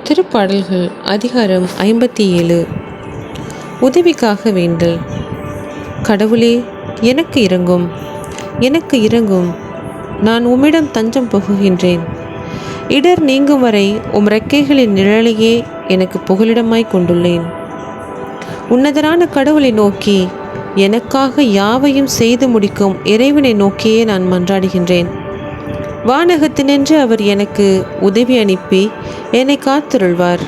திருப்பாடல்கள் அதிகாரம் 57. உதவிக்காக வேண்டல். கடவுளே, எனக்கு இரங்கும், எனக்கு இரங்கும். நான் உம்மிடம் தஞ்சம் புகுகின்றேன். இடர் நீங்கும் வரை உம் ரெக்கைகளின் நிழலையே எனக்கு புகலிடமாய் கொண்டுள்ளேன். உன்னதரான கடவுளை நோக்கி, எனக்காக யாவையும் செய்து முடிக்கும் இறைவனை நோக்கியே நான் மன்றாடுகின்றேன். வானகத்தினின்று அவர் எனக்கு உதவி அனுப்பி என்னை காத்திருள்வார்.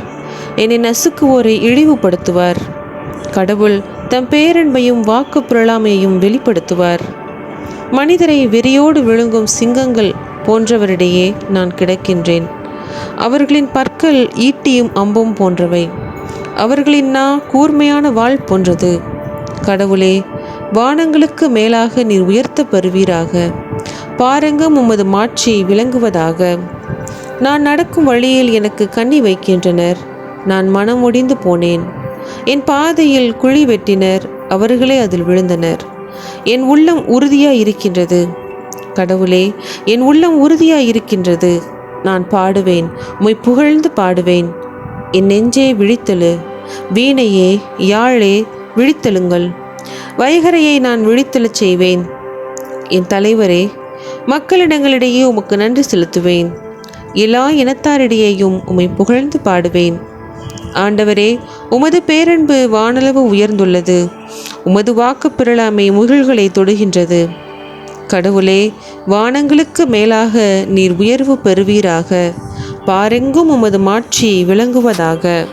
என்னை நசுக்குவோரை இழிவுபடுத்துவார். கடவுள் தம் பேரன்பையும் வாக்கு புரளாமையையும் வெளிப்படுத்துவார். மனிதரை வெறியோடு விழுங்கும் சிங்கங்கள் போன்றவரிடையே நான் கிடக்கின்றேன். அவர்களின் பற்கள் ஈட்டியும் அம்பும் போன்றவை. அவர்களின் நா கூர்மையான வாள் போன்றது. கடவுளே, வானங்களுக்கு மேலாக நீர் உயர்த்த பெறுவீராக. பாருங்கும் உமது மாட்சி விளங்குவதாக. நான் நடக்கும் வழியில் எனக்கு கண்ணி வைக்கின்றனர். நான் மனம் முடிந்து போனேன். என் பாதையில் குழி வெட்டினர், அவர்களே அதில் விழுந்தனர். என் உள்ளம் உறுதியாய் இருக்கின்றது. கடவுளே, என் உள்ளம் உறுதியாய் இருக்கின்றது. நான் பாடுவேன், உம்மை புகழ்ந்து பாடுவேன். என் நெஞ்சே விழித்தெழு, வீணையே யாழே விழித்தெழுங்கள். வைகரையை நான் விழித்தெழச் செய்வேன். என் தலைவரே, மக்களிடங்களிடையே உமக்கு நன்றி செலுத்துவேன். எல்லா இனத்தாரிடையேயும் உம்மை புகழ்ந்து பாடுவேன். ஆண்டவரே, உமது பேரன்பு வானளவு உயர்ந்துள்ளது. உமது வாக்கு பிறழாமை முகில்களை தொடுகின்றது. கடவுளே, வானங்களுக்கு மேலாக நீர் உயர்வு பெறுவீராக. பாரெங்கும் உமது மாட்சி விளங்குவதாக.